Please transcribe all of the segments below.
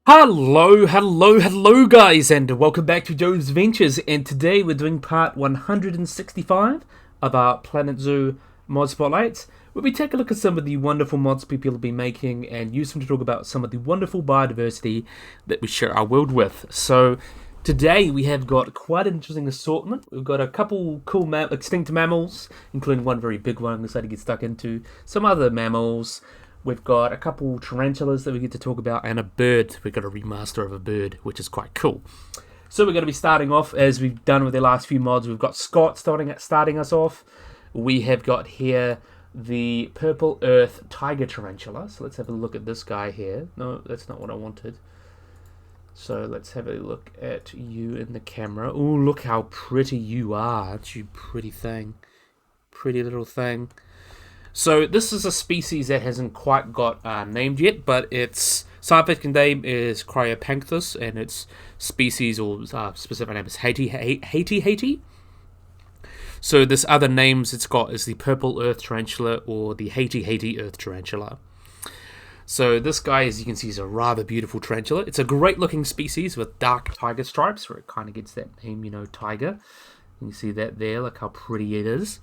Hello guys, and welcome back to Joe's Adventures, and today we're doing part 165 of our Planet Zoo mod spotlights, where we take a look at some of the wonderful mods people have been making and use them to talk about some of the wonderful biodiversity that we share our world with. So today we have got quite an interesting assortment. We've got a couple cool extinct mammals, including one very big one I'm excited to get stuck into, some other mammals. We've got a couple tarantulas that we get to talk about, and a bird. We've got a remaster of a bird, which is quite cool. So we're going to be starting off, as we've done with the last few mods. We've got Scott starting us off. We have got here the Purple Earth Tiger Tarantula. So let's have a look at this guy here. No, that's not what I wanted. So let's have a look at you in the camera. Oh, look how pretty you are. Aren't you pretty thing? Pretty little thing. So this is a species that hasn't quite got named yet, but its scientific name is Cryopanthus, and its species or specific name is Haiti. So this other names it's got is the Purple Earth Tarantula or the Haiti Earth Tarantula. So this guy, as you can see, is a rather beautiful tarantula. It's a great looking species with dark tiger stripes, where it kind of gets that name, tiger. You can see that there, look how pretty it is.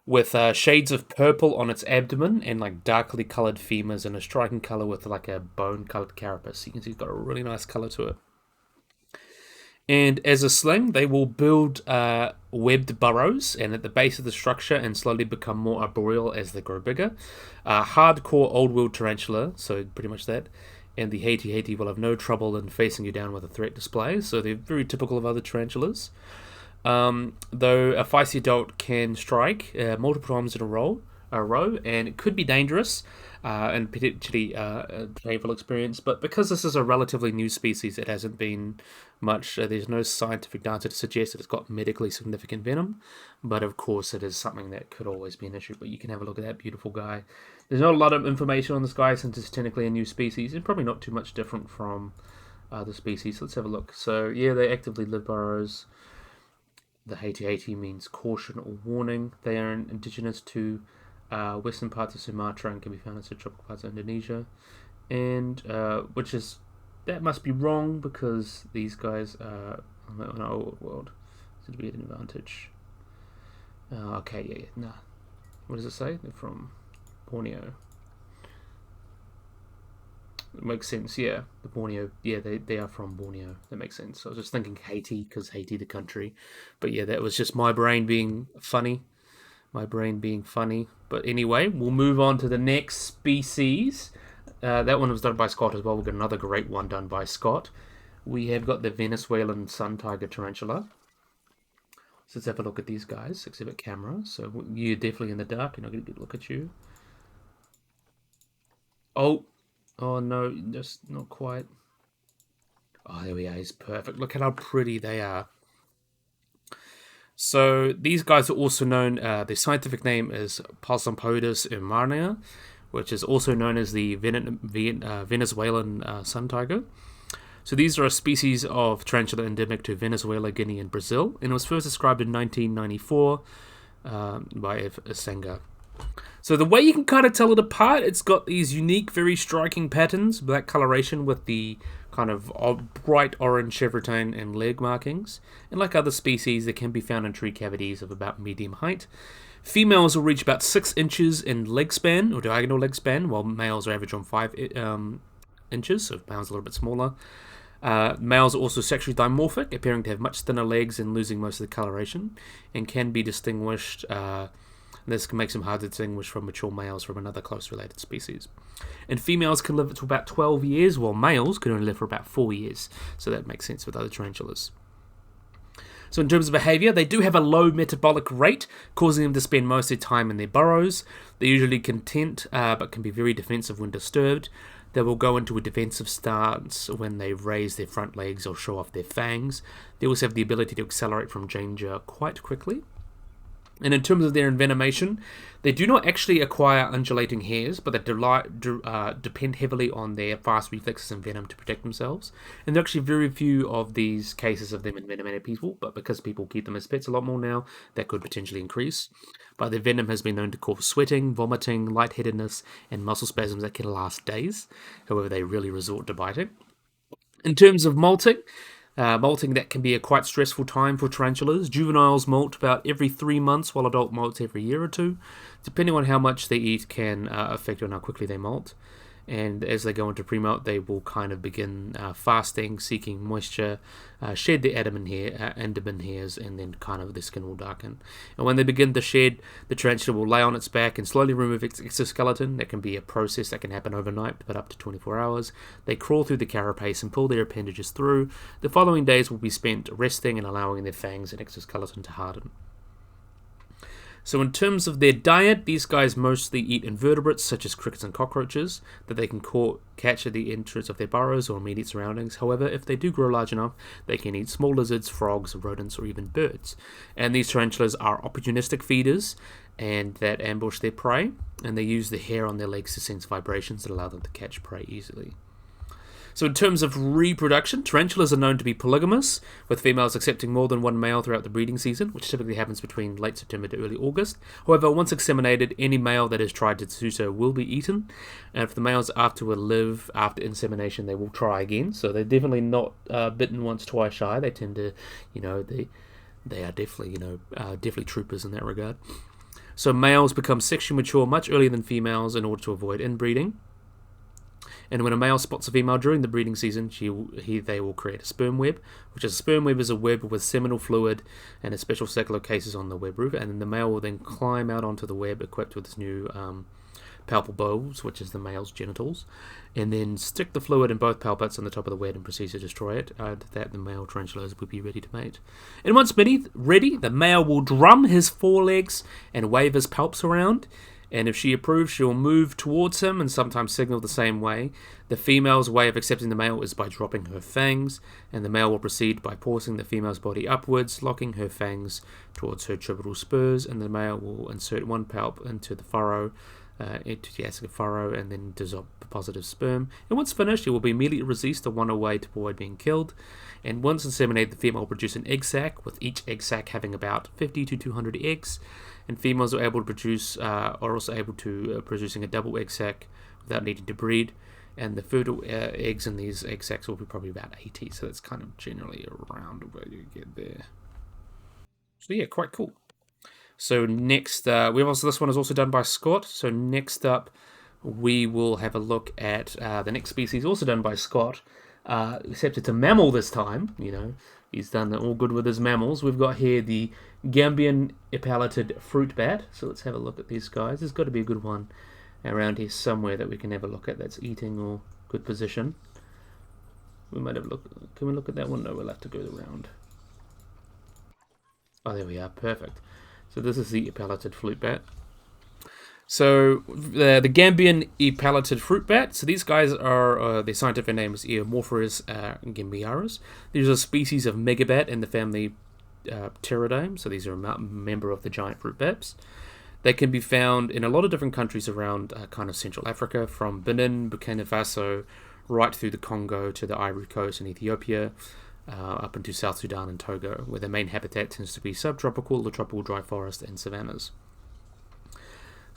With shades of purple on its abdomen and like darkly coloured femurs and a striking colour with like a bone-coloured carapace. You can see it's got a really nice colour to it. And as a sling, they will build webbed burrows and at the base of the structure and slowly become more arboreal as they grow bigger. Hardcore old-world tarantula, so pretty much that. And the Haiti will have no trouble in facing you down with a threat display, so they're very typical of other tarantulas. Though a feisty adult can strike multiple times in a row, and it could be dangerous and potentially a painful experience. But because this is a relatively new species, it hasn't been much. There's no scientific data to suggest that it's got medically significant venom. But of course, it is something that could always be an issue. But you can have a look at that beautiful guy. There's not a lot of information on this guy since it's technically a new species, and probably not too much different from other species. Let's have a look. So yeah, they actively live burrows. The Haiti means caution or warning. They are indigenous to western parts of Sumatra and can be found in subtropical parts of Indonesia. And that must be wrong because these guys are on our old world. So to be at an advantage. Nah. What does it say? They're from Borneo. It makes sense, yeah. The Borneo, yeah, they are from Borneo. That makes sense. I was just thinking Haiti, because Haiti, the country. But yeah, that was just my brain being funny. But anyway, we'll move on to the next species. That one was done by Scott as well. We've got another great one done by Scott. We have got the Venezuelan Suntiger tarantula. So let's have a look at these guys. Exhibit camera. So you're definitely in the dark. You're not going to get a look at you. Oh no, just not quite. Oh, there we are. It's perfect. Look at how pretty they are. So these guys are also known, their scientific name is Palsampodus irmania, which is also known as the Venezuelan Suntiger. So these are a species of tarantula endemic to Venezuela, Guinea, and Brazil, and it was first described in 1994 by F. Sanger. So the way you can kind of tell it apart, it's got these unique, very striking patterns, black coloration with the kind of bright orange chevrotain and leg markings. And like other species, they can be found in tree cavities of about medium height. Females will reach about 6 inches in leg span, or diagonal leg span, while males are average on 5 inches, so males are a little bit smaller. Males are also sexually dimorphic, appearing to have much thinner legs and losing most of the coloration, and can be distinguished... This makes them hard to distinguish from mature males from another close related species. And females can live to about 12 years, while males can only live for about 4 years. So that makes sense with other tarantulas. So in terms of behavior, they do have a low metabolic rate, causing them to spend most of their time in their burrows. They're usually content, but can be very defensive when disturbed. They will go into a defensive stance when they raise their front legs or show off their fangs. They also have the ability to accelerate from danger quite quickly. And in terms of their envenomation, they do not actually acquire undulating hairs, but they depend heavily on their fast reflexes and venom to protect themselves. And there are actually very few of these cases of them envenomated people, but because people keep them as pets a lot more now, that could potentially increase. But their venom has been known to cause sweating, vomiting, lightheadedness, and muscle spasms that can last days. However, they really resort to biting. In terms of molting, molting that can be a quite stressful time for tarantulas. Juveniles molt about every 3 months, while adult molts every year or two. Depending on how much they eat can affect on how quickly they molt. And as they go into pre-molt, they will kind of begin fasting, seeking moisture, shed their abdomen hairs, and then kind of the skin will darken. And when they begin to shed, the tarantula will lay on its back and slowly remove its exoskeleton. That can be a process that can happen overnight, but up to 24 hours. They crawl through the carapace and pull their appendages through. The following days will be spent resting and allowing their fangs and exoskeleton to harden. So in terms of their diet, these guys mostly eat invertebrates such as crickets and cockroaches that they can catch at the entrance of their burrows or immediate surroundings. However, if they do grow large enough, they can eat small lizards, frogs, rodents, or even birds. And these tarantulas are opportunistic feeders and that ambush their prey, and they use the hair on their legs to sense vibrations that allow them to catch prey easily. So in terms of reproduction, tarantulas are known to be polygamous, with females accepting more than one male throughout the breeding season, which typically happens between late September to early August. However, once inseminated, any male that has tried to do so will be eaten, and if the males after live after insemination, they will try again. So they're definitely not bitten once, twice shy. They tend to, they are definitely, definitely troopers in that regard. So males become sexually mature much earlier than females in order to avoid inbreeding. And when a male spots a female during the breeding season, they will create a sperm web, which is a sperm web is a web with seminal fluid and a special sacral cases on the web roof, and then the male will then climb out onto the web equipped with this new palpal bulbs, which is the male's genitals, and then stick the fluid in both palpates on the top of the web and proceed to destroy it. That the male tarantulas will be ready to mate. And once ready, the male will drum his forelegs and wave his palps around. And if she approves, she will move towards him and sometimes signal the same way. The female's way of accepting the male is by dropping her fangs, and the male will proceed by forcing the female's body upwards, locking her fangs towards her orbital spurs, and the male will insert one palp into the furrow, into the acidic furrow, and then deposit sperm. And once finished, he will be immediately released to one away to avoid being killed. And once inseminated, the female will produce an egg sac, with each egg sac having about 50 to 200 eggs. And females are also able to producing a double egg sac without needing to breed. And the fertile eggs in these egg sacs will be probably about 80. So that's kind of generally around where you get there. So yeah, quite cool. So next, this one is also done by Scott. So next up, we will have a look at the next species, also done by Scott, except it's a mammal this time. He's done all good with his mammals. We've got here the Gambian epaulated fruit bat. So let's have a look at these guys. There's got to be a good one around here somewhere that we can have a look at that's eating or good position. We might have a look. Can we look at that one? No, we'll have to go around. Oh, there we are. Perfect. So this is the epaulated fruit bat. So the Gambian epaulated fruit bat. So these guys are their scientific name is Eomorpheus gambiaris. These are a species of megabat in the family Pteridae. So these are a member of the giant fruit bats. They can be found in a lot of different countries around kind of Central Africa, from Benin, Burkina Faso, right through the Congo to the Ivory Coast and Ethiopia, up into South Sudan and Togo, where their main habitat tends to be subtropical or tropical dry forest and savannas.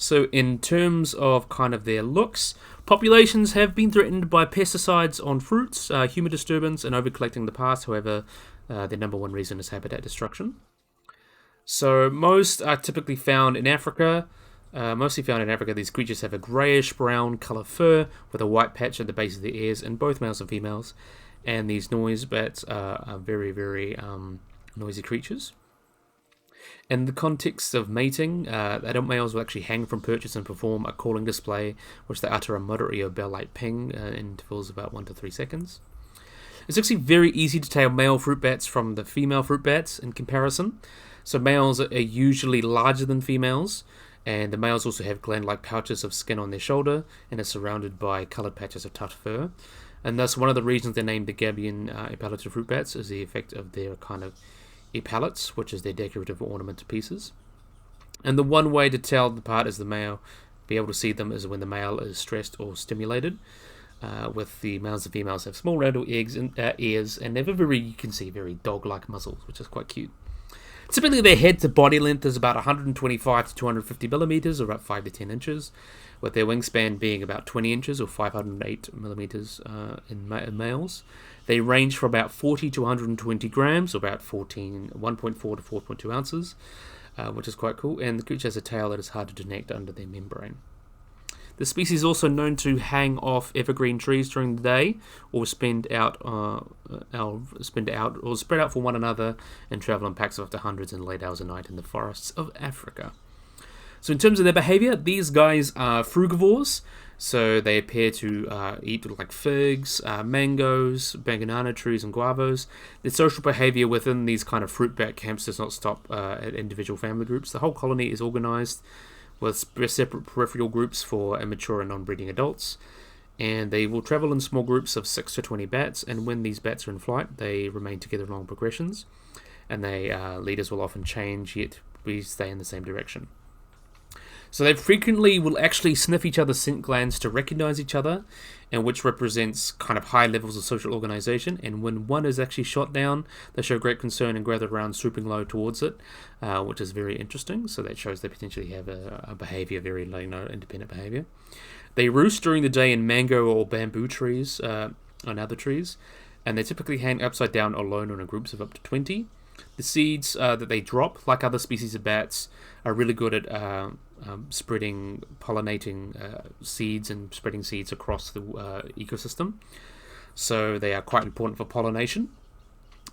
So in terms of kind of their looks, populations have been threatened by pesticides on fruits, human disturbance, and overcollecting the past. However, their number one reason is habitat destruction. So most are typically found in Africa. Mostly found in Africa, these creatures have a greyish-brown colour fur with a white patch at the base of their ears in both males and females. And these noise bats are very, very noisy creatures. In the context of mating, adult males will actually hang from perches and perform a calling display, which they utter a moderate or bell-like ping in intervals of about 1 to 3 seconds. It's actually very easy to tell male fruit bats from the female fruit bats in comparison. So males are usually larger than females, and the males also have gland-like pouches of skin on their shoulder and are surrounded by coloured patches of tough fur. And thus, one of the reasons they're named the Gambian epaulated fruit bats is the effect of their kind of epaulets, which is their decorative ornament pieces. And the one way to tell them apart as the male, be able to see them, is when the male is stressed or stimulated. With the males and females have small rounded ears, and they have you can see very dog-like muzzles, which is quite cute. Typically, their head to body length is about 125 to 250 millimeters, or about 5 to 10 inches, with their wingspan being about 20 inches or 508 millimeters in males. They range from about 40 to 120 grams, or about 1.4 to 4.2 ounces, which is quite cool. And the creature has a tail that is hard to detect under their membrane. The species is also known to hang off evergreen trees during the day, or spread out for one another, and travel in packs of up to hundreds in late hours of night in the forests of Africa. So in terms of their behavior, these guys are frugivores, so they appear to eat like figs, mangoes, banana trees, and guavas. Their social behavior within these kind of fruit bat camps does not stop at individual family groups. The whole colony is organized with separate peripheral groups for immature and non-breeding adults, and they will travel in small groups of 6 to 20 bats, and when these bats are in flight, they remain together in long progressions, and leaders will often change, yet we stay in the same direction. So they frequently will actually sniff each other's scent glands to recognize each other, and which represents kind of high levels of social organization. And when one is actually shot down, they show great concern and gather around, swooping low towards it, which is very interesting. So that shows they potentially have a behavior, very independent behavior. They roost during the day in mango or bamboo trees and other trees, and they typically hang upside down alone or in groups of up to 20. The seeds that they drop, like other species of bats, are really good at pollinating seeds and spreading seeds across the ecosystem. So they are quite important for pollination.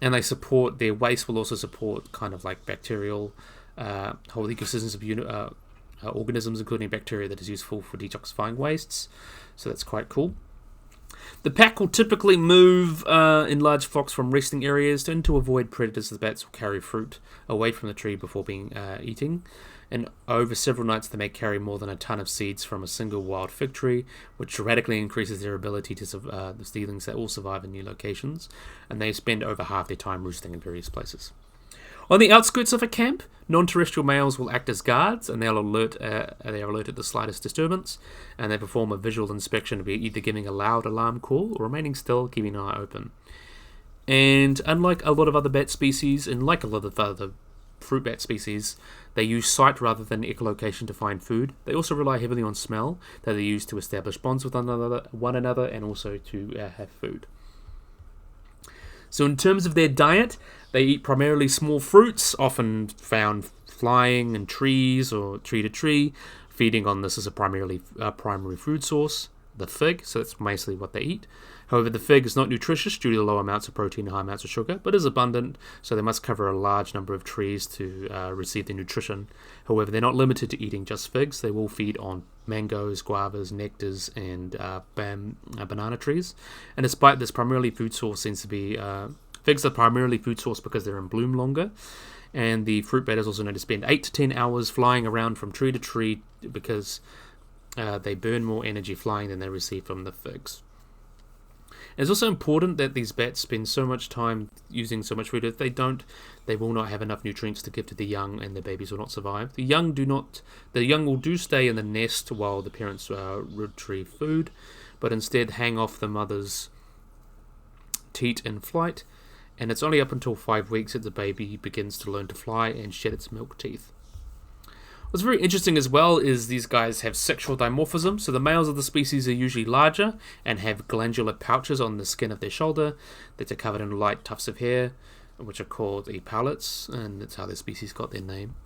And their waste will also support kind of like bacterial whole ecosystems of organisms, including bacteria that is useful for detoxifying wastes. So that's quite cool. The pack will typically move in large flocks from resting areas to avoid predators. The bats will carry fruit away from the tree before being eating. And over several nights, they may carry more than a ton of seeds from a single wild fig tree, which dramatically increases their ability to the seedlings that will survive in new locations. And they spend over half their time roosting in various places. On the outskirts of a camp, non-terrestrial males will act as guards, and they are alert at the slightest disturbance, and they perform a visual inspection, either giving a loud alarm call or remaining still, keeping an eye open. And unlike a lot of other bat species, and like a lot of other fruit bat species, they use sight rather than echolocation to find food. They also rely heavily on smell that they use to establish bonds with one another and also to have food. So in terms of their diet, they eat primarily small fruits, often found flying in trees or tree to tree, feeding on this as a primary food source, the fig, so that's mostly what they eat. However, the fig is not nutritious due to low amounts of protein and high amounts of sugar, but is abundant, so they must cover a large number of trees to receive their nutrition. However, they're not limited to eating just figs. They will feed on mangoes, guavas, nectars, and banana trees. And despite this, primarily food source seems to be figs are primarily food source because they're in bloom longer. And the fruit bat is also known to spend 8 to 10 hours flying around from tree to tree because they burn more energy flying than they receive from the figs. It's also important that these bats spend so much time using so much food. If they don't, they will not have enough nutrients to give to the young, and the babies will not survive. The young will stay in the nest while the parents retrieve food, but instead hang off the mother's teat in flight. And it's only up until 5 weeks that the baby begins to learn to fly and shed its milk teeth. What's very interesting as well is these guys have sexual dimorphism. So the males of the species are usually larger and have glandular pouches on the skin of their shoulder that are covered in light tufts of hair, which are called epaulets, and that's how their species got their name.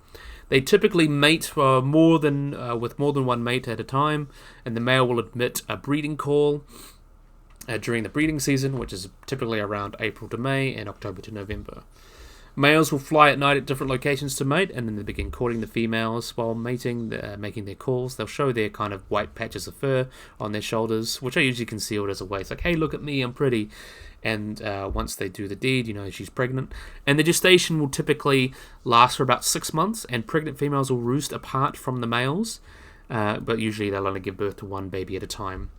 They typically mate with more than one mate at a time, and the male will emit a breeding call during the breeding season, which is typically around April to May and October to November. Males will fly at night at different locations to mate, and then they begin courting the females while mating, making their calls. They'll show their kind of white patches of fur on their shoulders, which are usually concealed as a way. It's like, hey, look at me, I'm pretty. And once they do the deed, you know she's pregnant. And the gestation will typically last for about 6 months, and pregnant females will roost apart from the males, but usually they'll only give birth to one baby at a time.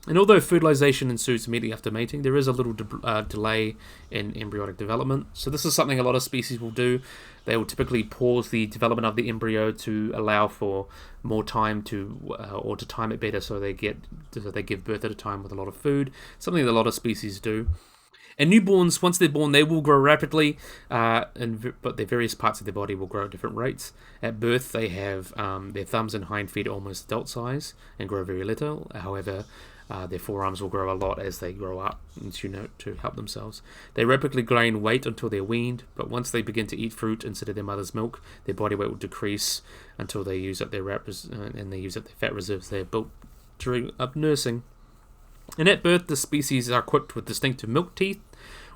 And although fertilization ensues immediately after mating, there is a little delay in embryonic development. So this is something a lot of species will do. They will typically pause the development of the embryo to allow for more time or to time it better, so they give birth at a time with a lot of food. Something that a lot of species do. And newborns, once they're born, they will grow rapidly, but their various parts of their body will grow at different rates. At birth, they have their thumbs and hind feet almost adult size and grow very little. However, their forearms will grow a lot as they grow up, to help themselves. They rapidly gain weight until they're weaned, but once they begin to eat fruit instead of their mother's milk, their body weight will decrease until they use up their fat reserves they have built during nursing. And at birth, the species are equipped with distinctive milk teeth,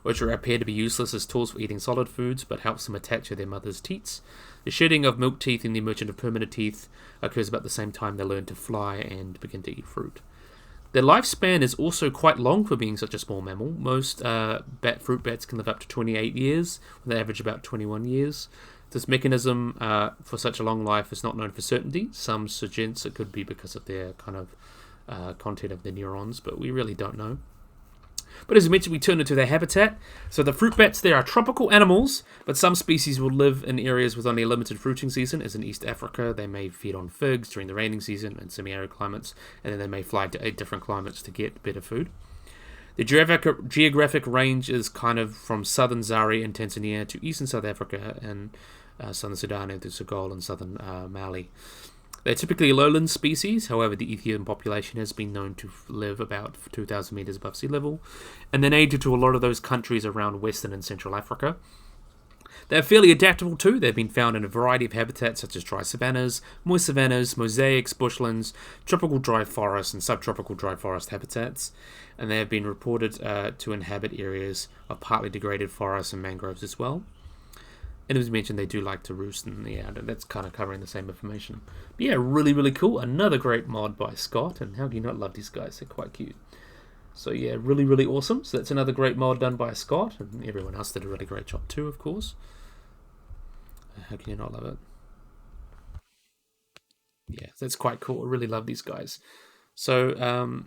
which appear to be useless as tools for eating solid foods, but helps them attach to their mother's teats. The shedding of milk teeth in the emergence of permanent teeth occurs about the same time they learn to fly and begin to eat fruit. Their lifespan is also quite long for being such a small mammal. Most fruit bats can live up to 28 years, with an average about 21 years. This mechanism for such a long life is not known for certainty. Some suggest it could be because of their kind of content of the neurons, but we really don't know. But as I mentioned, we turn into their habitat. So the fruit bats, they are tropical animals, but some species will live in areas with only a limited fruiting season, as in East Africa. They may feed on figs during the raining season in semi-arid climates, and then they may fly to 8 different climates to get better food. The geographic range is kind of from southern Zaire in Tanzania to eastern South Africa and southern Sudan and to Senegal and southern Mali. They're typically a lowland species, however the Ethiopian population has been known to live about 2,000 meters above sea level, and they're native to a lot of those countries around Western and Central Africa. They're fairly adaptable too. They've been found in a variety of habitats such as dry savannas, moist savannas, mosaics, bushlands, tropical dry forests, and subtropical dry forest habitats, and they have been reported to inhabit areas of partly degraded forests and mangroves as well. And as mentioned, they do like to roost in the out, and that's kind of covering the same information. But yeah, really, really cool. Another great mod by Scott, and how do you not love these guys? They're quite cute. So yeah, really, really awesome. So that's another great mod done by Scott, and everyone else did a really great job too, of course. How can you not love it? Yeah, that's quite cool. I really love these guys. So,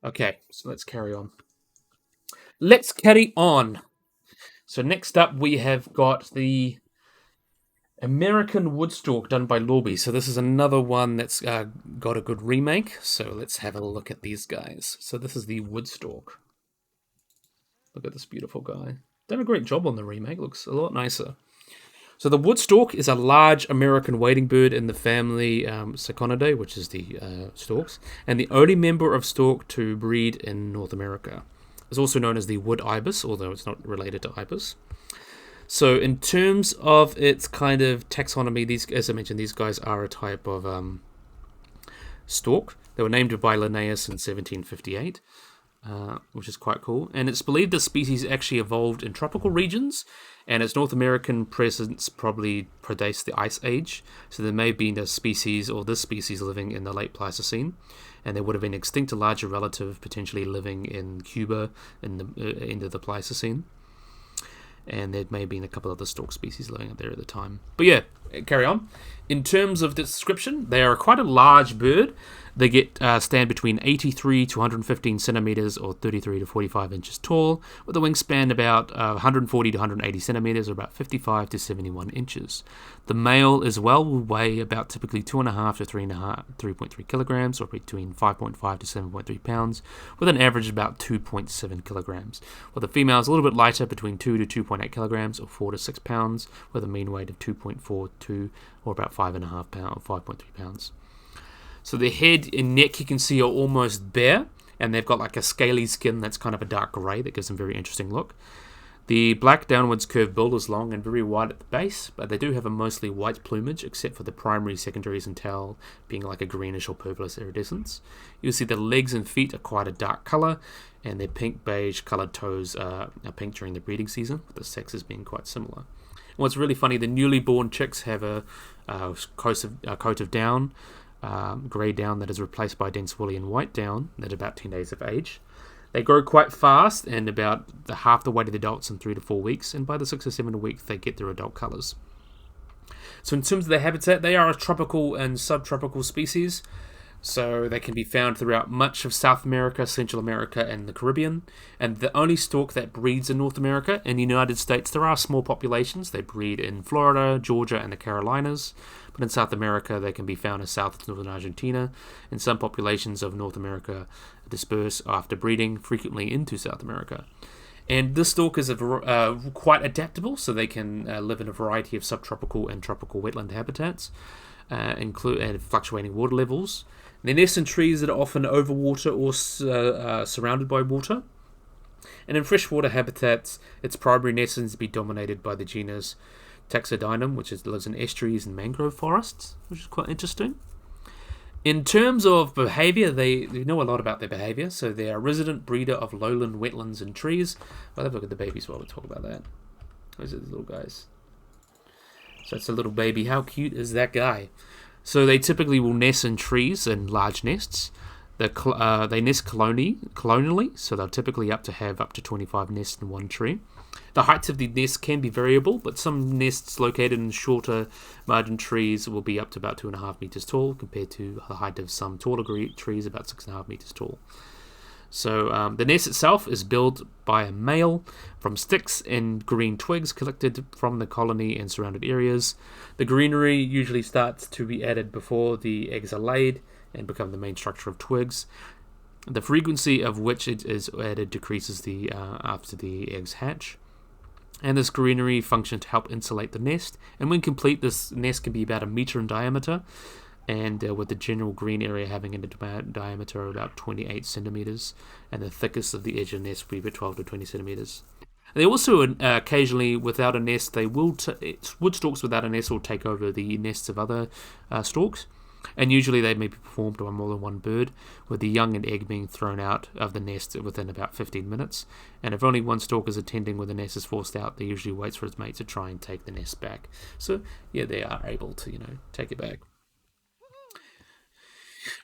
okay, so let's carry on. So next up, we have got the American Wood Stork done by Lorby. So this is another one that's got a good remake. So let's have a look at these guys. So this is the Wood Stork. Look at this beautiful guy. Done a great job on the remake. Looks a lot nicer. So the wood stork is a large American wading bird in the family Siconidae, which is the storks, and the only member of stork to breed in North America. It's also known as the wood ibis, although it's not related to ibis. So in terms of its kind of taxonomy, as I mentioned, these guys are a type of stork. They were named by Linnaeus in 1758. Which is quite cool. And it's believed the species actually evolved in tropical regions, and its North American presence probably predates the Ice Age. So there may have been this species living in the late Pleistocene, and there would have been extinct a larger relative potentially living in Cuba in the end of the Pleistocene. And there may have been a couple other stork species living up there at the time. But yeah, carry on. In terms of description, they are quite a large bird. They stand between 83 to 115 centimeters or 33 to 45 inches tall, with a wingspan about 140 to 180 centimeters or about 55 to 71 inches. The male as well will weigh about typically 2.5 to 3.3 kilograms, or between 5.5 to 7.3 pounds, with an average of about 2.7 kilograms. While the female is a little bit lighter, between 2 to 2.8 kilograms or 4 to 6 pounds, with a mean weight of 2.42 or about 5.5 pounds, 5.3 pounds. So the head and neck, you can see, are almost bare, and they've got like a scaly skin that's kind of a dark grey that gives them a very interesting look. The black downwards curved bill is long and very wide at the base, but they do have a mostly white plumage, except for the primary, secondaries, and tail being like a greenish or purplish iridescence. You'll see the legs and feet are quite a dark colour, and their pink beige coloured toes are pink during the breeding season, with the sexes being quite similar. And what's really funny, the newly born chicks have a coat of down, grey down that is replaced by dense woolly and white down at about 10 days of age. They grow quite fast, and about half the weight of the adults in 3 to 4 weeks, and by the 6 or 7 weeks they get their adult colours. So in terms of their habitat, they are a tropical and subtropical species. So they can be found throughout much of South America, Central America, and the Caribbean. And the only stork that breeds in North America. In the United States, there are small populations. They breed in Florida, Georgia, and the Carolinas. But in South America, they can be found in south of northern Argentina. And some populations of North America disperse after breeding frequently into South America. And this stork is quite adaptable, so they can live in a variety of subtropical and tropical wetland habitats, include fluctuating water levels. They nest in trees that are often over water or surrounded by water. And in freshwater habitats, its primary nest tends to be dominated by the genus Taxodium, which lives in estuaries and mangrove forests, which is quite interesting. In terms of behaviour, they know a lot about their behaviour. So they are a resident breeder of lowland wetlands and trees. I'll have a look at the babies while we talk about that. Those are the little guys. So it's a little baby. How cute is that guy? So they typically will nest in trees in large nests. They nest colonially, so they'll typically have up to 25 nests in one tree. The heights of the nest can be variable, but some nests located in shorter margin trees will be up to about 2.5 meters tall, compared to the height of some taller trees, about 6.5 meters tall. So the nest itself is built by a male from sticks and green twigs collected from the colony and surrounded areas. The greenery usually starts to be added before the eggs are laid and become the main structure of twigs, the frequency of which it is added decreases after the eggs hatch. And this greenery functions to help insulate the nest. And when complete, this nest can be about 1 meter in diameter, and with the general green area having a diameter of about 28 centimeters, and the thickest of the edge of the nest will be about 12 to 20 centimeters. And they also occasionally, without a nest, wood storks without a nest will take over the nests of other storks. And usually they may be performed by more than one bird, with the young and egg being thrown out of the nest within about 15 minutes. And if only one stork is attending when the nest is forced out, they usually waits for its mate to try and take the nest back. So, yeah, they are able to, take it back.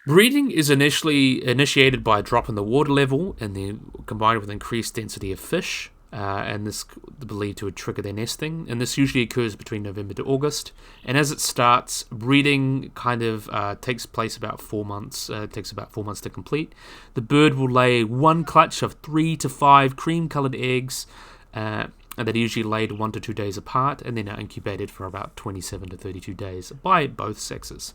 Breeding is initially initiated by a drop in the water level, and then combined with increased density of fish. And this is believed to trigger their nesting, and this usually occurs between November to August. And as it starts, breeding kind of takes place about 4 months. Takes about 4 months to complete. The bird will lay one clutch of 3 to 5 cream-colored eggs, and they're usually laid 1 to 2 days apart, and then are incubated for about 27 to 32 days by both sexes.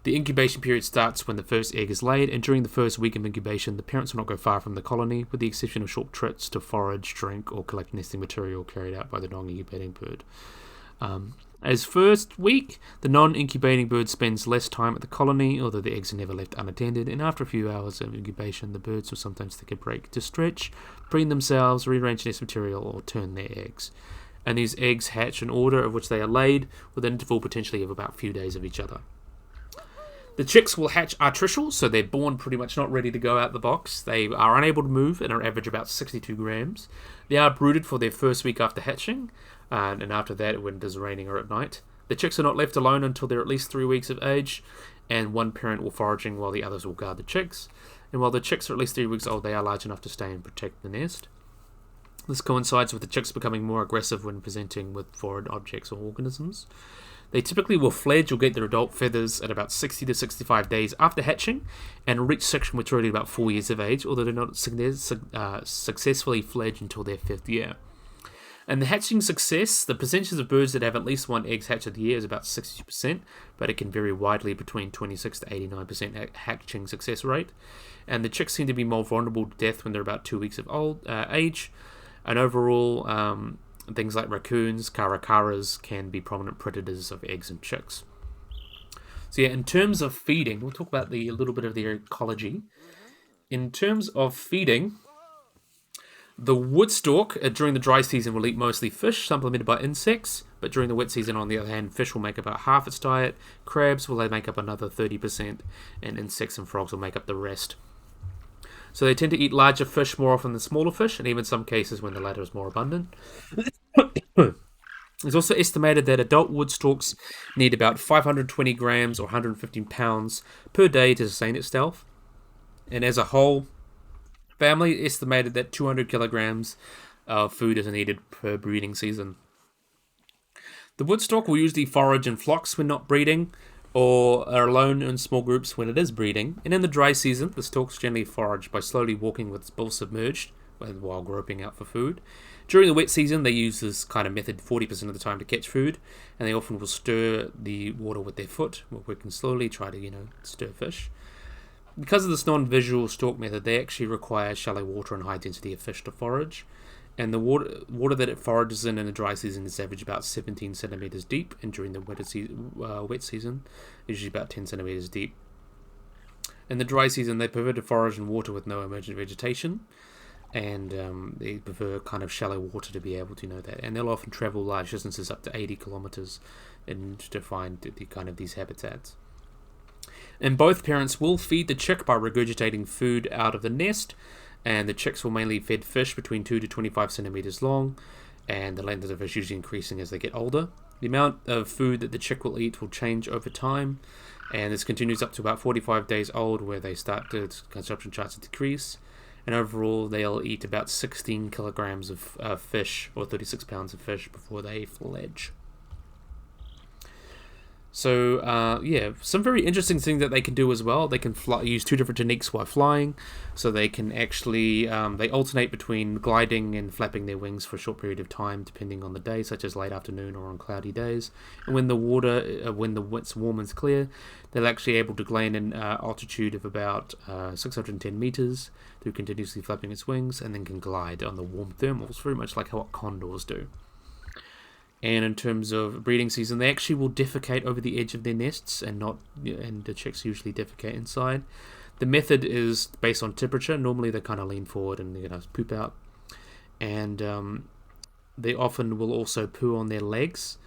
The incubation period starts when the first egg is laid, and during the first week of incubation, the parents will not go far from the colony, with the exception of short trips to forage, drink, or collect nesting material carried out by the non-incubating bird. As first week, the non-incubating bird spends less time at the colony, although the eggs are never left unattended, and after a few hours of incubation, the birds will sometimes take a break to stretch, preen themselves, rearrange nest material, or turn their eggs. And these eggs hatch in order of which they are laid, with an interval potentially of about a few days of each other. The chicks will hatch artificial, so they're born pretty much not ready to go out the box. They are unable to move and are average about 62 grams. They are brooded for their first week after hatching, and after that when it is raining or at night. The chicks are not left alone until they're at least 3 weeks of age, and one parent will foraging while the others will guard the chicks. And while the chicks are at least 3 weeks old, they are large enough to stay and protect the nest. This coincides with the chicks becoming more aggressive when presenting with foreign objects or organisms. They typically will fledge or get their adult feathers at about 60 to 65 days after hatching, and reach sexual maturity at about 4 years of age, although they're not successfully fledge until their 5th year. And the hatching success, the percentage of birds that have at least one egg hatched a year is about 60%, but it can vary widely between 26 to 89% hatching success rate. And the chicks seem to be more vulnerable to death when they're about 2 weeks of age. And overall, things like raccoons, caracaras can be prominent predators of eggs and chicks. So yeah, in terms of feeding, we'll talk about a little bit of their ecology. In terms of feeding, the wood stork during the dry season will eat mostly fish, supplemented by insects. But during the wet season, on the other hand, fish will make about half its diet. Crabs will make up another 30%, and insects and frogs will make up the rest. So they tend to eat larger fish more often than smaller fish, and even some cases when the latter is more abundant. It's also estimated that adult wood storks need about 520 grams or 115 pounds per day to sustain itself. And as a whole, family estimated that 200 kilograms of food is needed per breeding season. The wood stork will usually forage in flocks when not breeding, or are alone in small groups when it is breeding. And in the dry season, the storks generally forage by slowly walking with its bill submerged while groping out for food. During the wet season, they use this kind of method 40% of the time to catch food, and they often will stir the water with their foot, while working slowly, try to, stir fish. because of this non-visual stalk method, they actually require shallow water and high density of fish to forage. And the water that it forages in the dry season is average about 17 centimeters deep, and during the wet season, usually about 10 centimeters deep. In the dry season, they prefer to forage in water with no emergent vegetation, and they prefer kind of shallow water to be able to know that. And they'll often travel large distances, up to 80 kilometers, to find these habitats. And both parents will feed the chick by regurgitating food out of the nest, and the chicks will mainly feed fish between 2 to 25 centimeters long, and the length of the fish usually increasing as they get older. The amount of food that the chick will eat will change over time, and this continues up to about 45 days old, where they start to consumption charts to decrease. And overall, they'll eat about 16 kilograms of fish, or 36 pounds of fish, before they fledge. So, some very interesting things that they can do as well. They can use two different techniques while flying. So they can actually, they alternate between gliding and flapping their wings for a short period of time, depending on the day, such as late afternoon or on cloudy days. And when it's warm and clear, they're actually able to gain an altitude of about 610 meters through continuously flapping its wings, and then can glide on the warm thermals, very much like what condors do. And in terms of breeding season, they actually will defecate over the edge of their nests, and the chicks usually defecate inside. The method is based on temperature. Normally they kind of lean forward and poop out, and they often will also poo on their legs,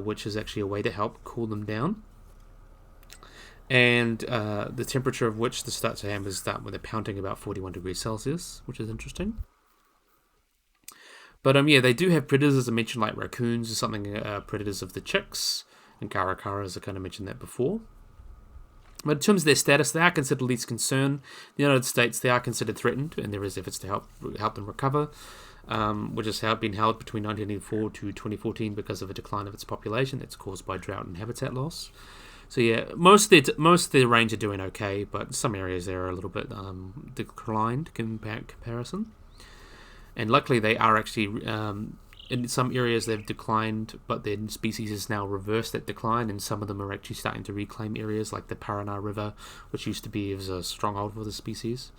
which is actually a way to help cool them down. And the temperature of which the start to ham is that when they're pounding about 41 degrees Celsius, which is interesting. But they do have predators, as I mentioned, like raccoons or something, predators of the chicks, and caracaras, I kind of mentioned that before. But in terms of their status, they are considered least concern. In the United States, they are considered threatened, and there is efforts to help them recover, which has been held between 1984 to 2014 because of a decline of its population that's caused by drought and habitat loss. So most of their range are doing okay, but some areas there are a little bit declined in comparison. And luckily, they are actually, in some areas they've declined, but their species has now reversed that decline, and some of them are actually starting to reclaim areas like the Paraná River, which used to be as a stronghold for the species.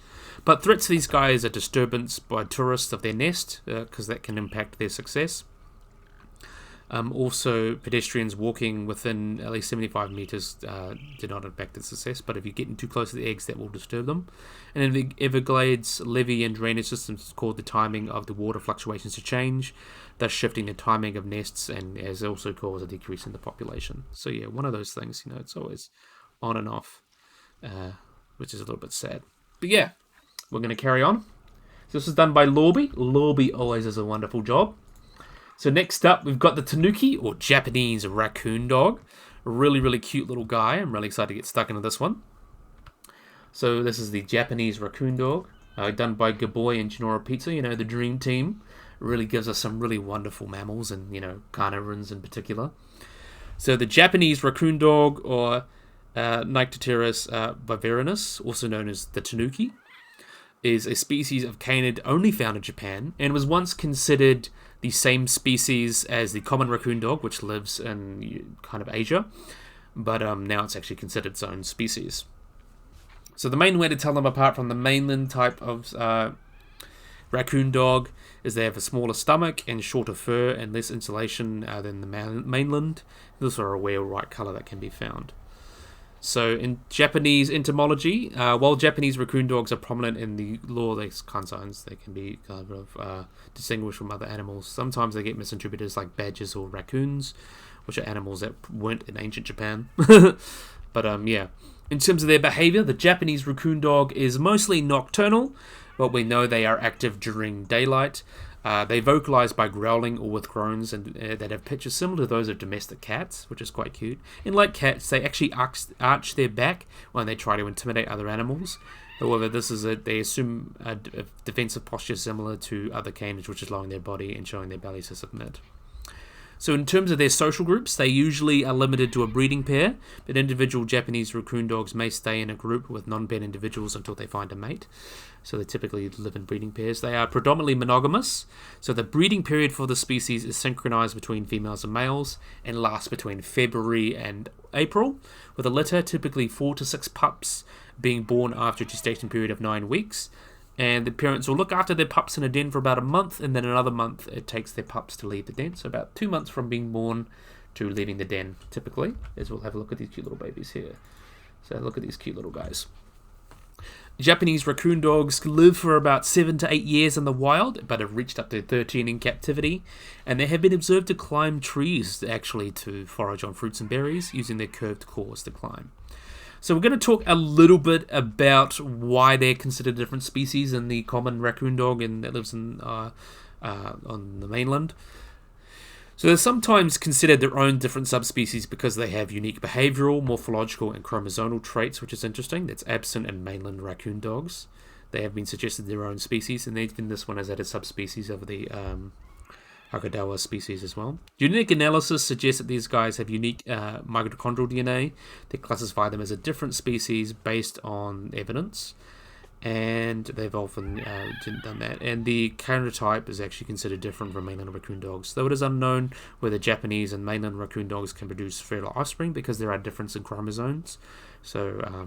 But threats to these guys are disturbance by tourists of their nest, because that can impact their success. Also, pedestrians walking within at least 75 meters do not impact their success, but if you're getting too close to the eggs, that will disturb them. And in the Everglades, levee and drainage systems cause the timing of the water fluctuations to change, thus shifting the timing of nests, and has also caused a decrease in the population. So one of those things, it's always on and off, which is a little bit sad. But we're going to carry on. So this is done by Lorby. Lorby always does a wonderful job. So next up, we've got the Tanuki, or Japanese raccoon dog. A really, really cute little guy. I'm really excited to get stuck into this one. So this is the Japanese raccoon dog, done by Gaboy and Genora Pizza, the dream team. Really gives us some really wonderful mammals, and, carnivores in particular. So the Japanese raccoon dog, or Nyctoteris bavarinus, also known as the Tanuki, is a species of canid only found in Japan, and was once considered the same species as the common raccoon dog, which lives in kind of Asia, but now it's actually considered its own species. So the main way to tell them apart from the mainland type of raccoon dog is they have a smaller stomach and shorter fur and less insulation than the mainland. Those are a rare white color that can be found. So in Japanese entomology, while Japanese raccoon dogs are prominent in the law, they can be kind of distinguished from other animals. Sometimes they get misinterpreted as like badgers or raccoons, which are animals that weren't in ancient Japan. But in terms of their behavior, the Japanese raccoon dog is mostly nocturnal, but we know they are active during daylight. They vocalize by growling or with groans, and that have pitches similar to those of domestic cats, which is quite cute. And like cats, they actually arch their back when they try to intimidate other animals. However, they assume a defensive posture similar to other canids, which is lowering their body and showing their bellies to submit. So in terms of their social groups, they usually are limited to a breeding pair, but individual Japanese raccoon dogs may stay in a group with non-paired individuals until they find a mate. So they typically live in breeding pairs. They are predominantly monogamous, so the breeding period for the species is synchronized between females and males and lasts between February and April, with a litter, typically 4 to 6 pups, being born after a gestation period of 9 weeks. And the parents will look after their pups in a den for about a month, and then another month it takes their pups to leave the den. So about 2 months from being born to leaving the den, typically. As we'll have a look at these cute little babies here. So look at these cute little guys. Japanese raccoon dogs live for about 7 to 8 years in the wild, but have reached up to 13 in captivity, and they have been observed to climb trees, actually, to forage on fruits and berries, using their curved claws to climb. So we're going to talk a little bit about why they're considered different species than the common raccoon dog that lives on the mainland. So they're sometimes considered their own different subspecies because they have unique behavioural, morphological, and chromosomal traits, which is interesting. That's absent in mainland raccoon dogs. They have been suggested their own species, and even this one has added subspecies of the Hakadawa species as well. Genetic analysis suggests that these guys have unique mitochondrial DNA. They classify them as a different species based on evidence. And they've often done that. And the karyotype is actually considered different from mainland raccoon dogs, though it is unknown whether Japanese and mainland raccoon dogs can produce fertile offspring because there are differences in chromosomes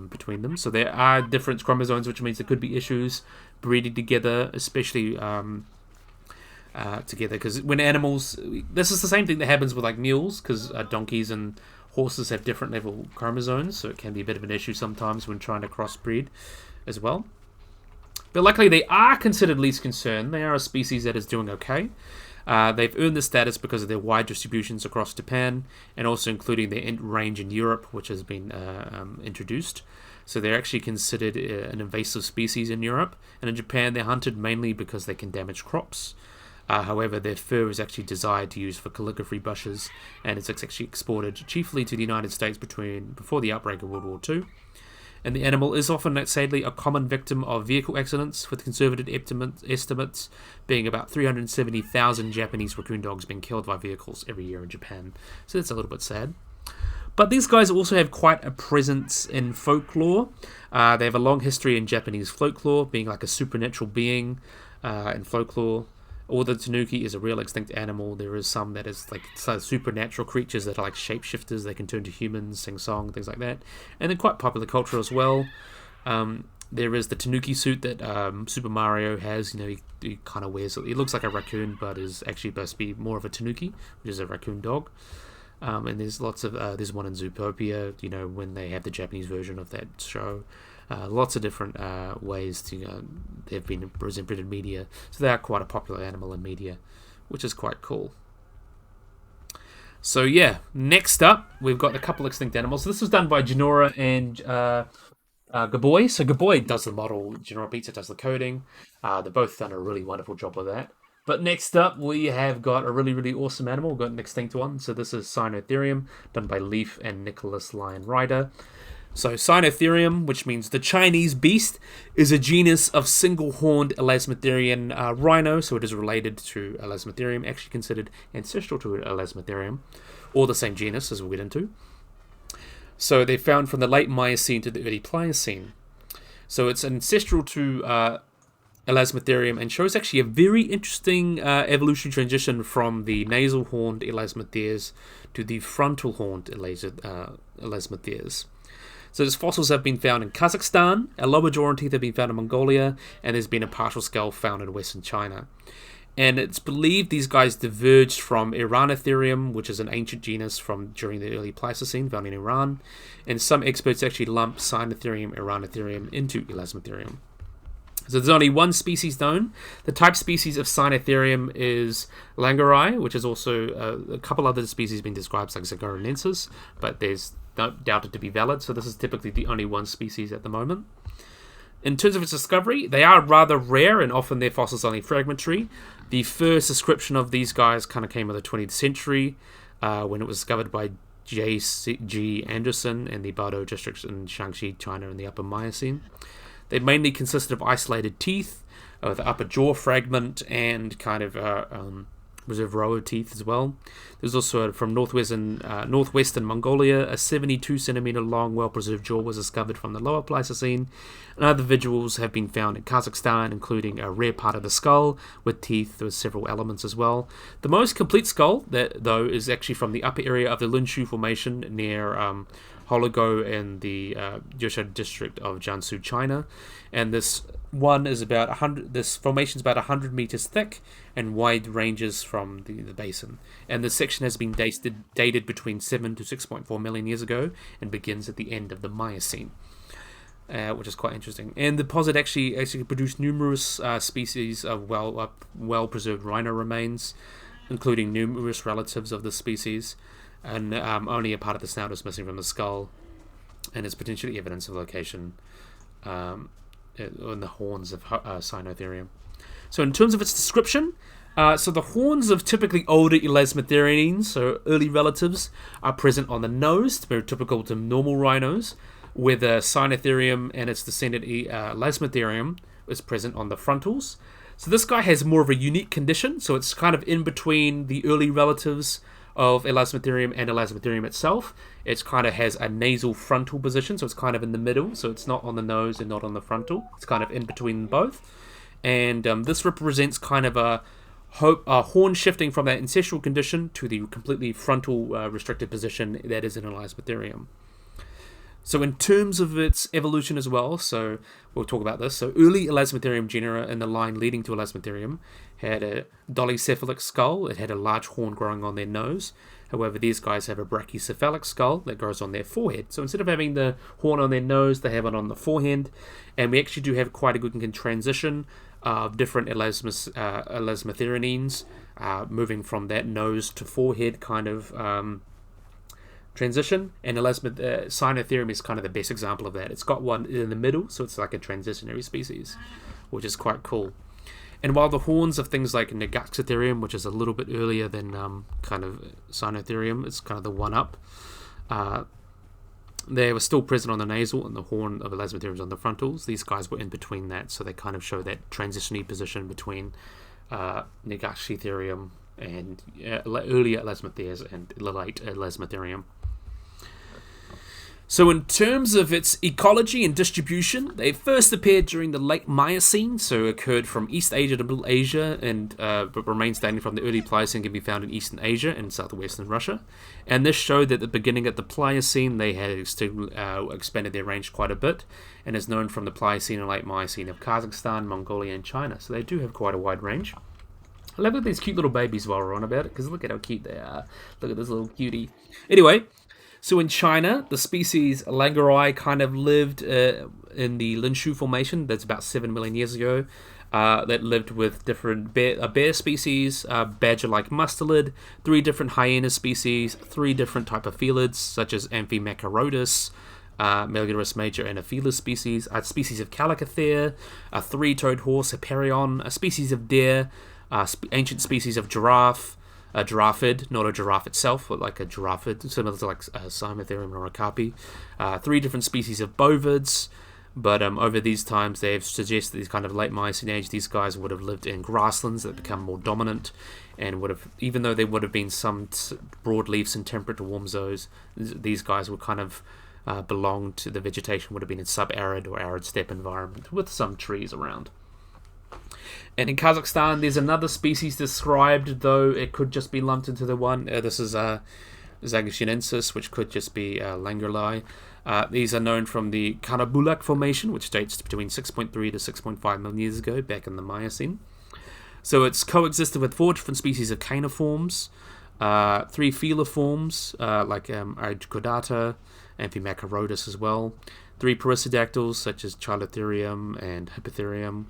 between them. So there are different chromosomes, which means there could be issues breeding together, especially together. Because when animals... This is the same thing that happens with like mules, because donkeys and horses have different level chromosomes, so it can be a bit of an issue sometimes when trying to crossbreed as well. But luckily they are considered least concern. They are a species that is doing okay. They've earned this status because of their wide distributions across Japan, and also including their range in Europe, which has been introduced. So they're actually considered an invasive species in Europe, and in Japan they're hunted mainly because they can damage crops. However, their fur is actually desired to use for calligraphy brushes, and it's actually exported chiefly to the United States before the outbreak of World War II. And the animal is often, sadly, a common victim of vehicle accidents, with conservative estimates being about 370,000 Japanese raccoon dogs being killed by vehicles every year in Japan. So that's a little bit sad. But these guys also have quite a presence in folklore. They have a long history in Japanese folklore, being like a supernatural being in folklore. Although the tanuki is a real extinct animal, there is some that is like supernatural creatures that are like shapeshifters. They can turn to humans, sing song, things like that. And they're quite popular culture as well. There is the tanuki suit that Super Mario has. You know, he kind of wears it. He looks like a raccoon, but is actually supposed to be more of a tanuki, which is a raccoon dog. And there's lots of there's one in Zootopia. You know, when they have the Japanese version of that show. Lots of different ways they've been presented in media. So they are quite a popular animal in media, which is quite cool. So yeah, next up, we've got a couple extinct animals. So this was done by Genora and Gaboy. So Gaboy does the model, Genora Pizza does the coding. They've both done a really wonderful job with that. But next up, we have got a really, really awesome animal. We've got an extinct one. So this is Sinotherium, done by Leaf and NicholasLionRider. So Sinotherium, which means the Chinese beast, is a genus of single-horned elasmotherian rhino, so it is related to Elasmotherium, actually considered ancestral to Elasmotherium, or the same genus as we'll get into. So they're found from the late Miocene to the early Pliocene. So it's ancestral to Elasmotherium and shows actually a very interesting evolutionary transition from the nasal-horned elasmotheres to the frontal-horned elasmotheres. So these fossils have been found in Kazakhstan, a lower jaw and teeth have been found in Mongolia, and there's been a partial skull found in western China. And it's believed these guys diverged from Iranotherium, which is an ancient genus from during the early Pleistocene found in Iran, and some experts actually lump Sinotherium, Iranotherium into Elasmotherium. So there's only one species known. The type species of Sinotherium is Langerai, which is also a couple other species being described like Zagoranensis, but there's not doubted to be valid, so this is typically the only one species at the moment. In terms of its discovery, they are rather rare and often their fossils only fragmentary. The first description of these guys kind of came in the 20th century when it was discovered by J.G. Anderson in the Bado district in Shaanxi, China in the Upper Miocene. They mainly consisted of isolated teeth, the upper jaw fragment, and kind of reserve row of teeth as well. There's also from northwestern Mongolia, a 72 centimeter long, well-preserved jaw was discovered from the lower Pleistocene, and other individuals have been found in Kazakhstan, including a rare part of the skull with teeth with several elements as well. The most complete skull, though, is actually from the upper area of the Linshu Formation near Hologo in the Yusha district of Jiangsu, China, and this one is about 100. This formation is about 100 meters thick and wide, ranges from the basin. And this section has been dated between 7 to 6.4 million years ago and begins at the end of the Miocene. Which is quite interesting. And the deposit actually produced numerous species of well preserved rhino remains, including numerous relatives of the species, and only a part of the snout is missing from the skull, and is potentially evidence of location in the horns of Sinotherium. So in terms of its description, so the horns of typically older elasmotherines, so early relatives, are present on the nose, very typical to normal rhinos, where the Sinotherium and its descendant Elasmotherium is present on the frontals. So this guy has more of a unique condition, so it's kind of in between the early relatives of Elasmotherium and Elasmotherium itself. It kind of has a nasal frontal position, so it's kind of in the middle, so it's not on the nose and not on the frontal. It's kind of in between both. And this represents kind of a horn shifting from that ancestral condition to the completely frontal restricted position that is in Elasmotherium. So in terms of its evolution as well, so we'll talk about this. So early Elasmotherium genera in the line leading to Elasmotherium had a dolicephalic skull. It had a large horn growing on their nose. However, these guys have a brachycephalic skull that grows on their forehead. So instead of having the horn on their nose, they have it on the forehead. And we actually do have quite a good transition of different elasmotherines moving from that nose to forehead kind of transition, and Sinotherium is kind of the best example of that. It's got one in the middle, so it's like a transitionary species, which is quite cool. And while the horns of things like NicholasLionRider, which is a little bit earlier than kind of Sinotherium, it's kind of the one-up, they were still present on the nasal, and the horn of Elasmotherium is on the frontals. These guys were in between that, so they kind of show that transitionary position between NicholasLionRider and earlier Elasmotheres and late Elasmotherium. So in terms of its ecology and distribution, they first appeared during the late Miocene, so occurred from East Asia to Middle Asia, and but remains dating from the early Pliocene, can be found in Eastern Asia and southwestern Russia. And this showed that at the beginning of the Pliocene, they had expanded their range quite a bit, and is known from the Pliocene and late Miocene of Kazakhstan, Mongolia, and China. So they do have quite a wide range. I love these cute little babies while we're on about it, because look at how cute they are. Look at this little cutie. Anyway, so in China, the species Langurai kind of lived in the Linshu Formation. That's about 7 million years ago. That lived with different bear species, badger-like mustelid, 3 different hyena species, 3 different type of felids, such as Amphimacarotus, Melurus major, and a felis species, a species of Calicothere, a 3-toed horse, Hyperion, a species of deer, ancient species of giraffe, a giraffid, not a giraffe itself, but like a giraffid, similar to like Sinotherium or a carpi. 3 different species of bovids, but over these times they have suggested these kind of late Miocene age, these guys would have lived in grasslands that become more dominant, and would have, even though there would have been some broadleafs in temperate to warm zones, these guys would kind of belong to the vegetation, would have been in sub-arid or arid steppe environment with some trees around. And in Kazakhstan, there's another species described, though it could just be lumped into the one. This is Zagoshinensis, which could just be Langurai. These are known from the Karabulak Formation, which dates between 6.3 to 6.5 million years ago, back in the Miocene. So it's coexisted with 4 different species of caniforms, 3 feliforms, like Argicodata, Amphimacarotus as well, 3 perissodactyls, such as Chiliotherium and Hippotherium,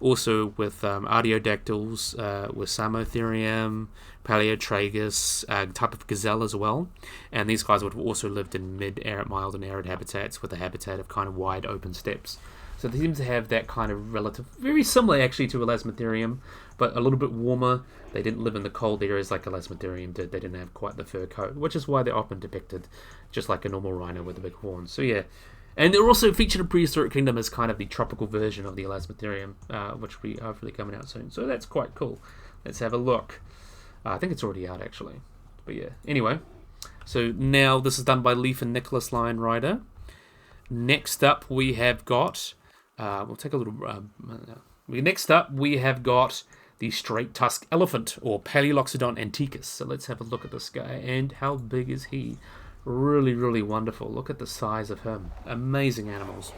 also with artiodactyls, with Samotherium, Paleotragus, type of gazelle as well. And these guys would have also lived in mid-arid, mild and arid habitats with a habitat of kind of wide open steppes. So they seem to have that kind of relative, very similar actually to Elasmotherium, but a little bit warmer. They didn't live in the cold areas like Elasmotherium did. They didn't have quite the fur coat, which is why they're often depicted just like a normal rhino with the big horns. So yeah. And they're also featured in Prehistoric Kingdom as kind of the tropical version of the Elasmotherium, which we are hopefully coming out soon. So that's quite cool. Let's have a look. I think it's already out, actually. But yeah, anyway. So now this is done by Leif and NicholasLionRider. Next up, we have got... we'll take a little... next up, we have got the Straight-tusked elephant, or Paleoloxodon antiquus. So let's have a look at this guy. And how big is he? Really, really wonderful. Look at the size of him. Amazing animals.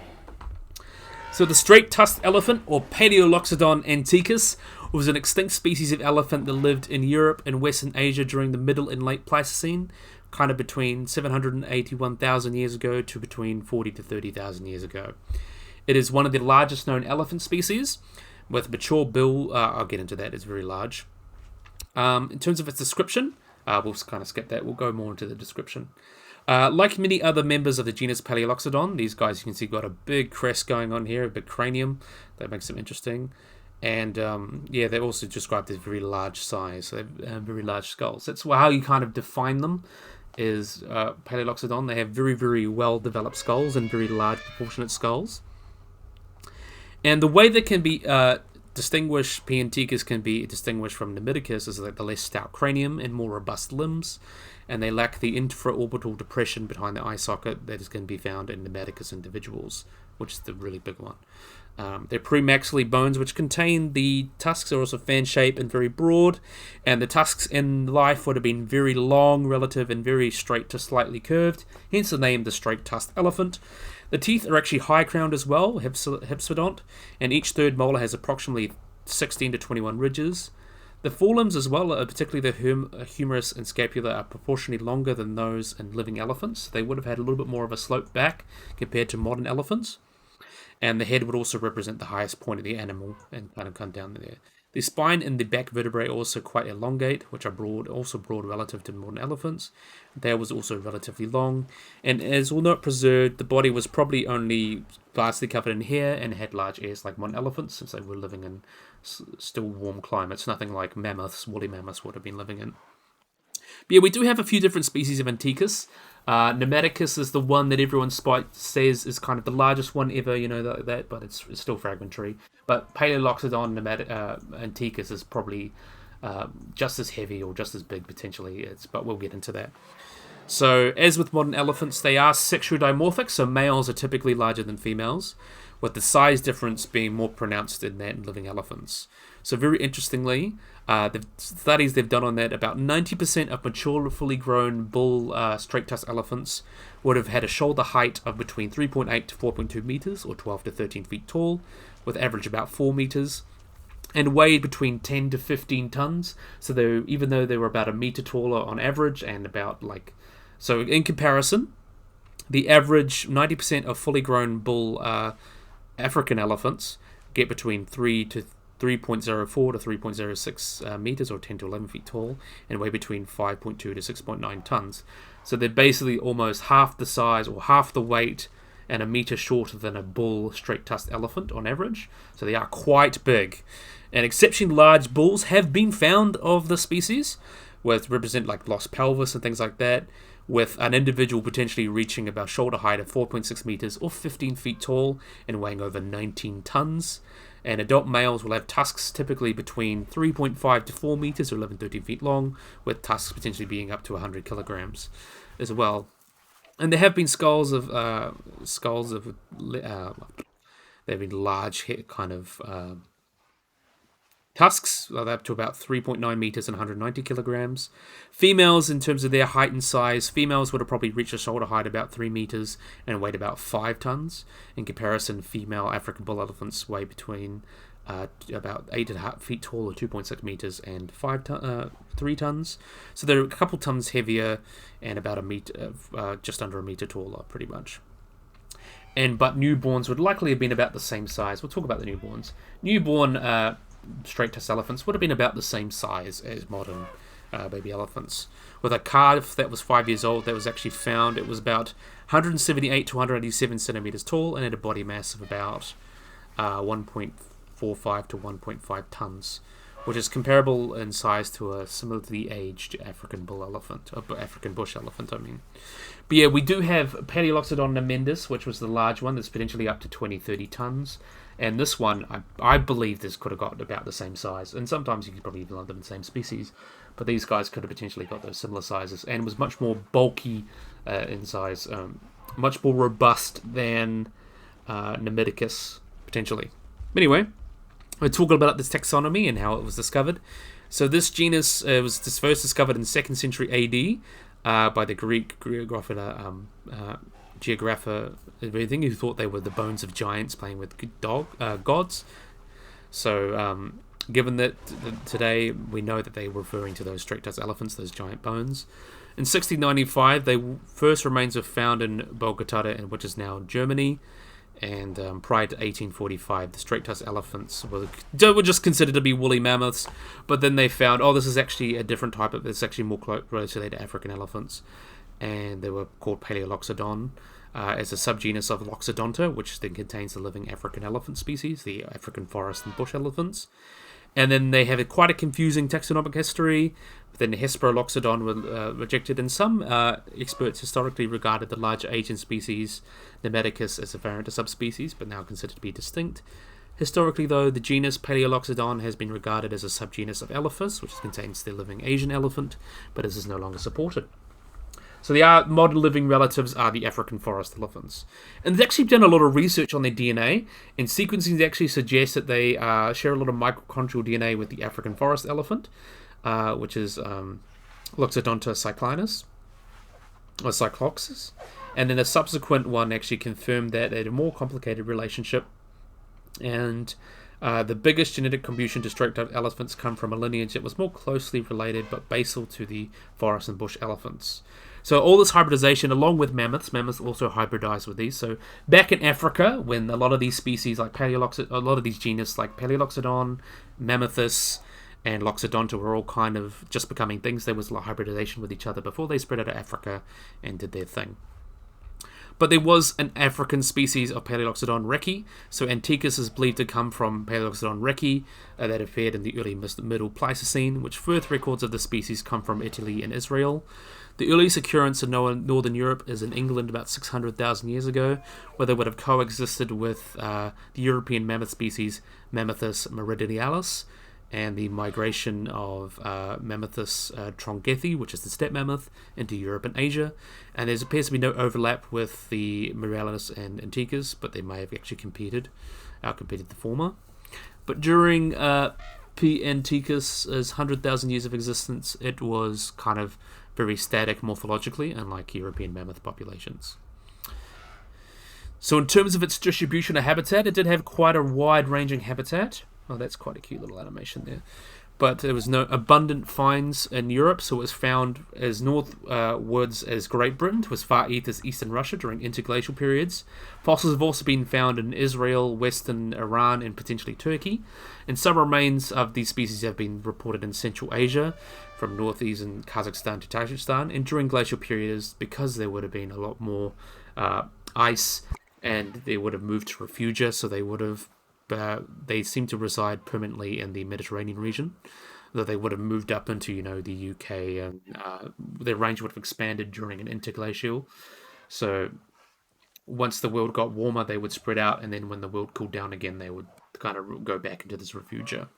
So the straight-tusked elephant, or Paleoloxodon antiquus, was an extinct species of elephant that lived in Europe and Western Asia during the Middle and Late Pleistocene, kind of between 781,000 years ago to between 40 to 30,000 years ago. It is one of the largest known elephant species, with mature bill. I'll get into that. It's very large. In terms of its description, we'll kind of skip that. We'll go more into the description. Like many other members of the genus Paleoloxodon, these guys, you can see, got a big crest going on here, a big cranium. That makes them interesting. And they're also described as very large size, so they have very large skulls. That's how you kind of define them, is Paleoloxodon. They have very, very well-developed skulls and very large proportionate skulls. And the way that can be distinguished, P. antiquus can be distinguished from Nemidicus, is like the less stout cranium and more robust limbs, and they lack the infraorbital depression behind the eye socket that is going to be found in Nemidicus individuals, which is the really big one. Their premaxillary bones, which contain the tusks, are also fan-shaped and very broad, and the tusks in life would have been very long relative and very straight to slightly curved, hence the name the straight-tusked elephant. The teeth are actually high-crowned as well, hypsodont, and each third molar has approximately 16 to 21 ridges. The forelimbs as well, particularly the humerus and scapula, are proportionally longer than those in living elephants. They would have had a little bit more of a slope back compared to modern elephants. And the head would also represent the highest point of the animal and kind of come down there. The spine and the back vertebrae are also quite elongate, which are broad relative to modern elephants. That was also relatively long. And as we'll note, preserved, the body was probably only vastly covered in hair and had large ears like modern elephants, since they were living in still warm climates, nothing like mammoths, woolly mammoths would have been living in. But yeah, we do have a few different species of Anticus. Nemidicus is the one that everyone says is kind of the largest one ever, that, but it's still fragmentary. But Paleoloxodon Anticus is probably just as heavy or just as big potentially. But we'll get into that. So, as with modern elephants, they are sexually dimorphic, so males are typically larger than females, with the size difference being more pronounced in that in living elephants. So very interestingly, the studies they've done on that, about 90% of mature, fully grown bull straight-tusked elephants would have had a shoulder height of between 3.8 to 4.2 meters, or 12 to 13 feet tall, with average about 4 meters, and weighed between 10 to 15 tons. So even though they were about a meter taller on average, and about so in comparison, the average 90% of fully grown bull African elephants get between 3.04 to 3.06 meters, or 10 to 11 feet tall, and weigh between 5.2 to 6.9 tons. So they're basically almost half the size or half the weight and a meter shorter than a bull straight-tusked elephant on average. So they are quite big. And exceptionally large bulls have been found of the species, which represent like lost pelvis and things like that, with an individual potentially reaching about shoulder height of 4.6 meters or 15 feet tall and weighing over 19 tons. And adult males will have tusks typically between 3.5 to 4 meters or 11-13 feet long, with tusks potentially being up to 100 kilograms as well. And there have been skulls of there have been large kind of tusks, up to about 3.9 meters and 190 kilograms. Females, in terms of their height and size, females would have probably reached a shoulder height about 3 meters and weighed about 5 tons. In comparison, female African bull elephants weigh between about 8.5 feet tall, or 2.6 meters, and 3 tons. So they're a couple tons heavier and about a meter, just under a meter taller, pretty much. But newborns would likely have been about the same size. We'll talk about the newborns. Newborn straight-tusked elephants would have been about the same size as modern baby elephants. With a calf that was 5 years old that was actually found, it was about 178 to 187 centimeters tall and had a body mass of about 1.45 to 1.5 tons, which is comparable in size to a similarly aged African bull elephant, African bush elephant, I mean. But yeah, we do have Paleoloxodon namendus, which was the large one that's potentially up to 20-30 tons. And this one, I believe this could have got about the same size. And sometimes you could probably even lump them in the same species. But these guys could have potentially got those similar sizes. And was much more bulky in size. Much more robust than Nemidicus, potentially. Anyway, we're talking about this taxonomy and how it was discovered. So this genus was first discovered in the 2nd century AD. by the Greek geographer, everything, who thought they were the bones of giants playing with gods. So, given that today we know that they were referring to those straight-tusked elephants, those giant bones. In 1695, first remains were found in Bogota, which is now Germany. And prior to 1845, the straight-tusked elephants were just considered to be woolly mammoths. But then they found, this is actually a different type of, it's actually more closely to African elephants. And they were called Paleoloxodon as a subgenus of Loxodonta, which then contains the living African elephant species, the African forest and bush elephants. And then they have quite a confusing taxonomic history. Then Hesperoloxodon were rejected, and some experts historically regarded the larger Asian species Nemeticus as a variant of subspecies, but now considered to be distinct. Historically, though, the genus Paleoloxodon has been regarded as a subgenus of Elephas, which contains the living Asian elephant, but this is no longer supported. So the modern living relatives are the African forest elephants. And they've actually done a lot of research on their DNA, and sequencing actually suggests that they share a lot of mitochondrial DNA with the African forest elephant, which is Loxodonta cyclinus, or cycloxis. And then a subsequent one actually confirmed that they had a more complicated relationship. And the biggest genetic contribution to straight-tusked elephants come from a lineage that was more closely related but basal to the forest and bush elephants. So all this hybridization, along with mammoths also hybridized with these. So back in Africa, when a lot of these species like a lot of these genus like Paleoloxodon, Mammothus, and Loxodonta were all kind of just becoming things, there was a lot of hybridization with each other before they spread out of Africa and did their thing. But there was an African species of Paleoloxodon reki. So Anticus is believed to come from Paleoloxodon reki that appeared in the early Middle Pleistocene, which further records of the species come from Italy and Israel. The earliest occurrence in northern Europe is in England about 600,000 years ago, where they would have coexisted with the European mammoth species Mammuthus meridionalis, and the migration of Mammuthus trongethi, which is the steppe mammoth, into Europe and Asia. And there appears to be no overlap with the Miralis and Anticus, but they may have actually outcompeted the former. But during P. Anticus' 100,000 years of existence, it was kind of very static morphologically, unlike European mammoth populations. So in terms of its distribution of habitat, it did have quite a wide-ranging habitat. Oh, that's quite a cute little animation there. But there was no abundant finds in Europe, so it was found as northwards as Great Britain to as far east as eastern Russia during interglacial periods. Fossils have also been found in Israel, western Iran, and potentially Turkey. And some remains of these species have been reported in Central Asia, from northeastern Kazakhstan to Tajikistan. And during glacial periods, because there would have been a lot more ice, and they would have moved to refugia, so they seem to reside permanently in the Mediterranean region, though they would have moved up into, the UK, and their range would have expanded during an interglacial. So once the world got warmer, they would spread out, and then when the world cooled down again, they would kind of go back into this refugia,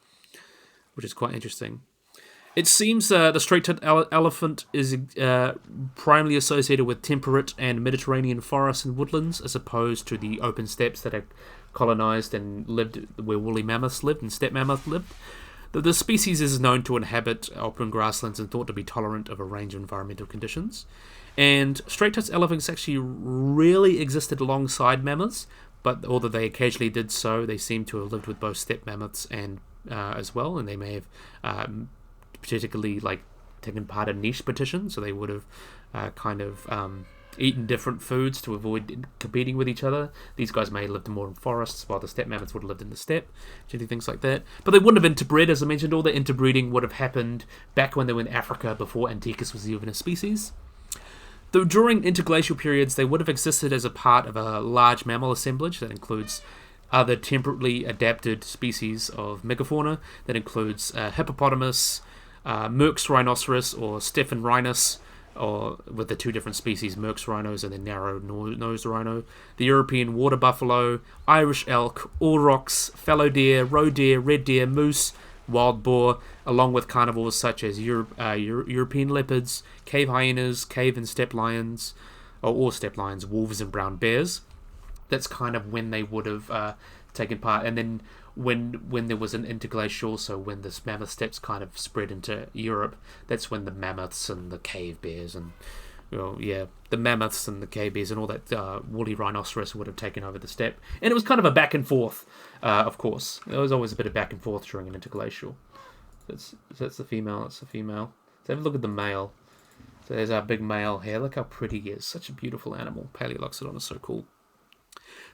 which is quite interesting. It seems the straight-tusked elephant is primarily associated with temperate and Mediterranean forests and woodlands, as opposed to the open steppes that are colonized and lived where woolly mammoths lived and steppe mammoth lived. The species is known to inhabit open grasslands and thought to be tolerant of a range of environmental conditions. And straight-tusked elephants actually really existed alongside mammoths, but although they occasionally did so, they seem to have lived with both steppe mammoths and as well, and they may have particularly taken part in niche petitions, so they would have eaten different foods to avoid competing with each other. These guys may have lived more in forests, while the steppe mammoths would have lived in the steppe, things like that. But they wouldn't have interbred, as I mentioned. All the interbreeding would have happened back when they were in Africa, before Anticus was even a species. Though during interglacial periods, they would have existed as a part of a large mammal assemblage that includes other temperately adapted species of megafauna, that includes hippopotamus, Merck's rhinoceros, or Stephan rhinus, or with the two different species, Merck's rhinos and the narrow-nosed rhino, the European water buffalo, Irish elk, aurochs, fallow deer, roe deer, red deer, moose, wild boar, along with carnivores such as European leopards, cave hyenas, cave and steppe lions, or steppe lions, wolves and brown bears. That's kind of when they would have taken part. And then when there was an interglacial, so when this mammoth steppes kind of spread into Europe, that's when the mammoths and the cave bears and the mammoths and the cave bears and all that woolly rhinoceros would have taken over the steppe. And it was kind of a back and forth, of course. There was always a bit of back and forth during an interglacial. That's the female, that's the female. So have a look at the male. So there's our big male here. Look how pretty he is. Such a beautiful animal. Paleoloxodon is so cool.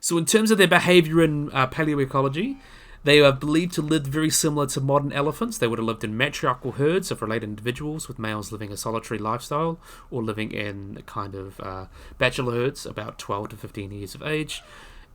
So in terms of their behavior in paleoecology, they are believed to live very similar to modern elephants. They would have lived in matriarchal herds of related individuals, with males living a solitary lifestyle or living in kind of bachelor herds, about 12 to 15 years of age.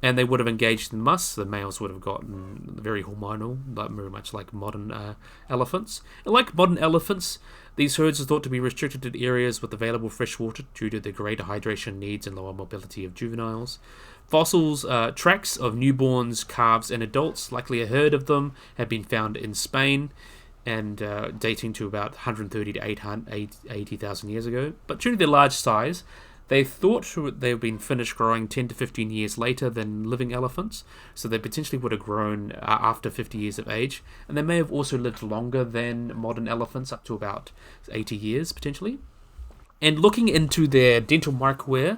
And they would have engaged in musk. The males would have gotten very hormonal, very much like modern elephants. And like modern elephants, these herds are thought to be restricted to areas with available fresh water due to the greater hydration needs and lower mobility of juveniles. Fossils, tracks of newborns, calves, and adults, likely a herd of them, have been found in Spain, and dating to about 130 to 80,000 years ago. But due to their large size, they thought they've been finished growing 10 to 15 years later than living elephants, so they potentially would have grown after 50 years of age, and they may have also lived longer than modern elephants, up to about 80 years potentially. And looking into their dental microware,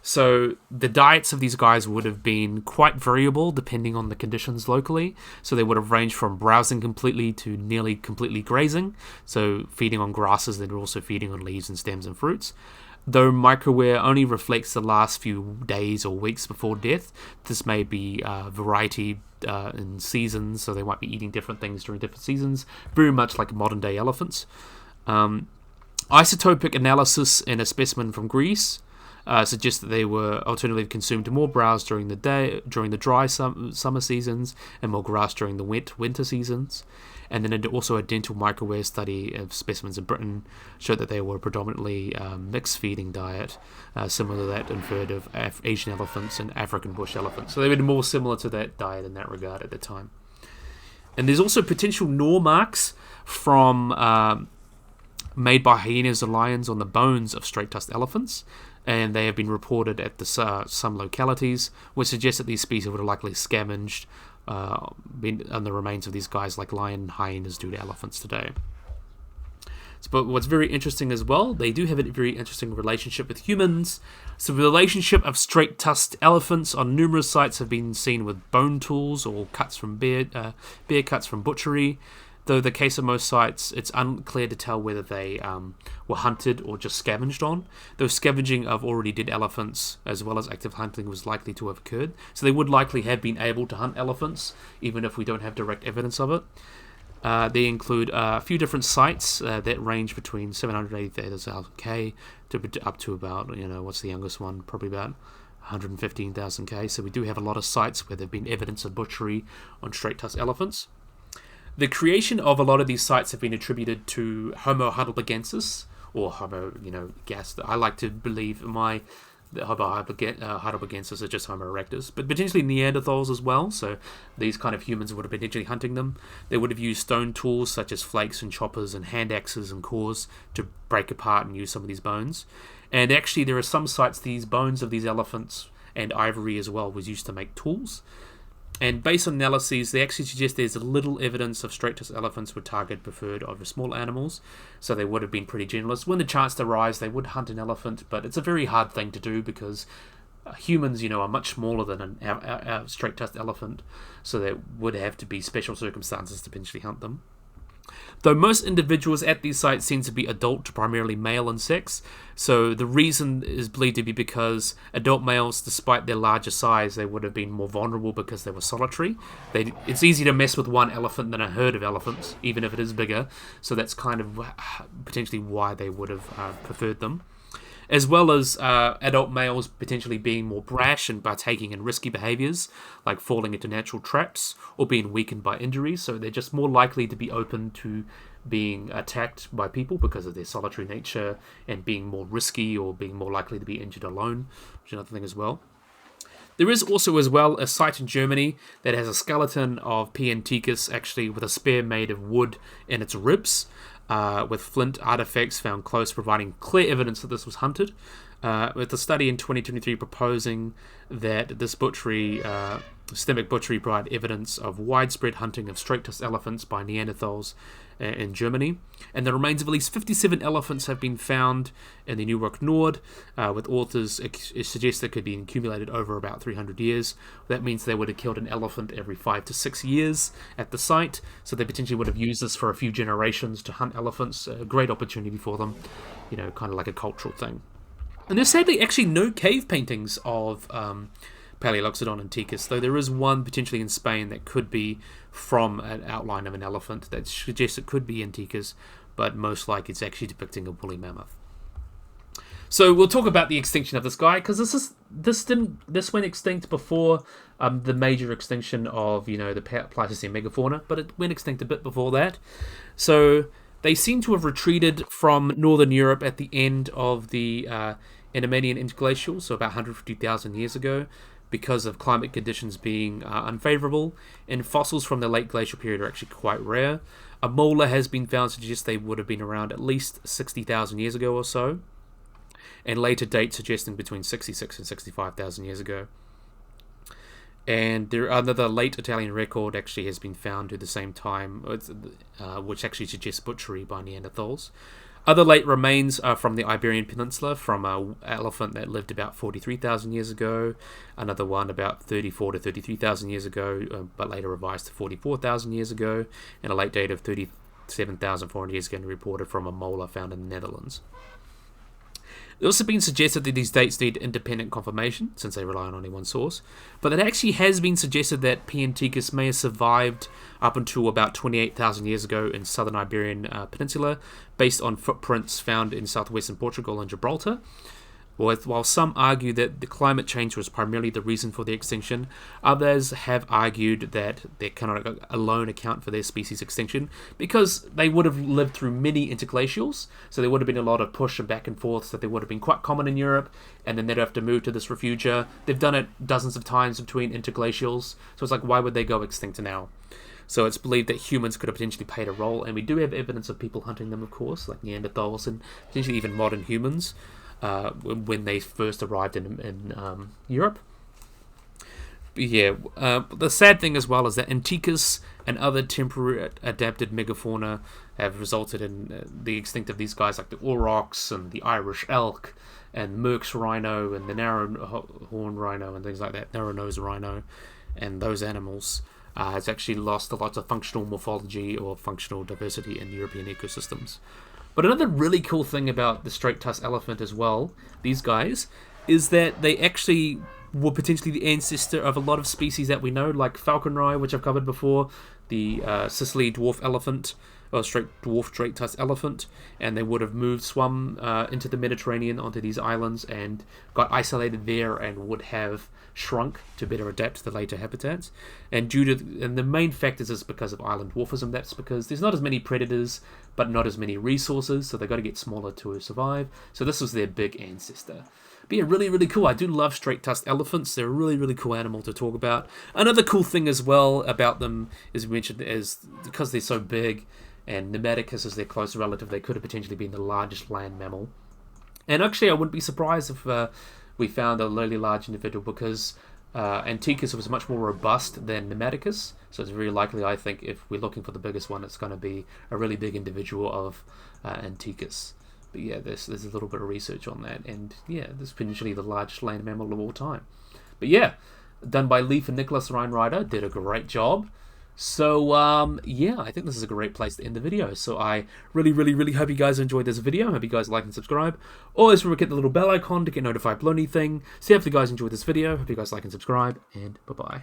so the diets of these guys would have been quite variable depending on the conditions locally. So they would have ranged from browsing completely to nearly completely grazing. So feeding on grasses, they were also feeding on leaves and stems and fruits. Though microware only reflects the last few days or weeks before death, this may be variety in seasons, so they might be eating different things during different seasons, very much like modern day elephants. Isotopic analysis in a specimen from Greece suggests that they were alternatively consumed more browse during the day, during the dry summer seasons, and more grass during the wet winter seasons. And then also a dental microware study of specimens in Britain showed that they were predominantly mixed feeding diet, similar to that inferred of Asian elephants and African bush elephants. So they were more similar to that diet in that regard at the time. And there's also potential gnaw marks from made by hyenas or lions on the bones of straight-tusked elephants, and they have been reported at some localities, which suggests that these species would have likely scavenged on the remains of these guys like lion hyenas do to elephants today. But what's very interesting as well, they do have a very interesting relationship with humans. So the relationship of straight-tusked elephants on numerous sites have been seen with bone tools or cuts from bear cuts from butchery. Though the case of most sites, it's unclear to tell whether they were hunted or just scavenged on. Though scavenging of already dead elephants, as well as active hunting, was likely to have occurred. So they would likely have been able to hunt elephants, even if we don't have direct evidence of it. They include a few different sites that range between 780,000 K to up to about, what's the youngest one? Probably about 115,000 K. So we do have a lot of sites where there have been evidence of butchery on straight-tusked elephants. The creation of a lot of these sites have been attributed to Homo heidelbergensis, or Homo, gas. I like to believe that Homo heidelbergensis are just Homo erectus, but potentially Neanderthals as well. So these kind of humans would have been potentially hunting them. They would have used stone tools such as flakes and choppers and hand axes and cores to break apart and use some of these bones. And actually, there are some sites these bones of these elephants and ivory as well was used to make tools. And based on analyses, they actually suggest there's little evidence of straight-tusked elephants were target preferred over small animals, so they would have been pretty generalist. When the chance to rise, they would hunt an elephant, but it's a very hard thing to do because humans, are much smaller than a straight-tusked elephant, so there would have to be special circumstances to potentially hunt them. Though most individuals at these sites seem to be adult to primarily male in sex, so the reason is believed to be because adult males, despite their larger size, they would have been more vulnerable because they were solitary. It's easy to mess with one elephant than a herd of elephants, even if it is bigger, so that's kind of potentially why they would have preferred them. As well as adult males potentially being more brash and partaking in risky behaviors, like falling into natural traps or being weakened by injuries, so they're just more likely to be open to being attacked by people because of their solitary nature and being more risky or being more likely to be injured alone, which is another thing as well. There is also as well a site in Germany that has a skeleton of P. antiquus, actually with a spear made of wood in its ribs, with flint artifacts found close, providing clear evidence that this was hunted. With a study in 2023 proposing that this butchery Systemic butchery provided evidence of widespread hunting of straight-tusked elephants by Neanderthals in Germany, and the remains of at least 57 elephants have been found in the Newark Nord, with authors suggest that could be accumulated over about 300 years. That means they would have killed an elephant every 5 to 6 years at the site, so they potentially would have used this for a few generations to hunt elephants. A great opportunity for them, kind of like a cultural thing. And there's sadly actually no cave paintings of Paleoxodon antiquus, though there is one potentially in Spain that could be from an outline of an elephant that suggests it could be antiquus, but most likely it's actually depicting a woolly mammoth. So we'll talk about the extinction of this guy, because this went extinct before the major extinction of the Pleistocene megafauna, but it went extinct a bit before that. So they seem to have retreated from northern Europe at the end of the Endomanian interglacial, so about 150,000 years ago, because of climate conditions being unfavorable, and fossils from the late glacial period are actually quite rare. A molar has been found to suggest they would have been around at least 60,000 years ago or so, and later dates suggesting between 66 and 65,000 years ago. And there another late Italian record actually has been found at the same time, which actually suggests butchery by Neanderthals. Other late remains are from the Iberian Peninsula, from an elephant that lived about 43,000 years ago, another one about 34 to 33,000 years ago, but later revised to 44,000 years ago, and a late date of 37,400 years ago reported from a molar found in the Netherlands. It's also been suggested that these dates need independent confirmation, since they rely on only one source, but it actually has been suggested that P. antiquus may have survived up until about 28,000 years ago in southern Iberian Peninsula, based on footprints found in southwestern Portugal and Gibraltar. While some argue that the climate change was primarily the reason for the extinction, others have argued that they cannot alone account for their species extinction, because they would have lived through many interglacials, so there would have been a lot of push and back and forth, that they would have been quite common in Europe, and then they'd have to move to this refugia. They've done it dozens of times between interglacials, so it's like, why would they go extinct now? So it's believed that humans could have potentially played a role, and we do have evidence of people hunting them, of course, like Neanderthals and potentially even modern humans, when they first arrived in Europe. But yeah, the sad thing as well is that Antiquus and other temporary adapted megafauna have resulted in the extinct of these guys, like the aurochs and the Irish elk and Merck's rhino and the narrow-horned rhino and things like that, narrow-nosed rhino, and those animals has actually lost a lot of functional morphology or functional diversity in European ecosystems. But another really cool thing about the straight-tusked elephant as well, these guys, is that they actually were potentially the ancestor of a lot of species that we know, like falconry, which I've covered before, the Sicily dwarf elephant, or straight-tusked elephant, and they would have swum into the Mediterranean onto these islands and got isolated there and would have shrunk to better adapt to the later habitats. And the main factors is because of island dwarfism. That's because there's not as many predators, but not as many resources, so they've got to get smaller to survive. So this was their big ancestor. But yeah, really, really cool. I do love straight-tusked elephants. They're a really, really cool animal to talk about. Another cool thing as well about them, as we mentioned, is because they're so big, and Pneumaticus is their close relative, they could have potentially been the largest land mammal. And actually, I wouldn't be surprised if we found a really large individual, because Antiquus was much more robust than Pneumaticus, so it's very likely, I think, if we're looking for the biggest one, it's going to be a really big individual of Antiquus. But yeah, there's a little bit of research on that, and yeah, this is potentially the largest land mammal of all time. But yeah, done by Leif and NicholasLionRider, did a great job. So, yeah, I think this is a great place to end the video. So I really, really, really hope you guys enjoyed this video. I hope you guys like and subscribe. Always remember to hit the little bell icon to get notified below anything. So yeah, if you guys enjoyed this video, hope you guys like and subscribe, and bye-bye.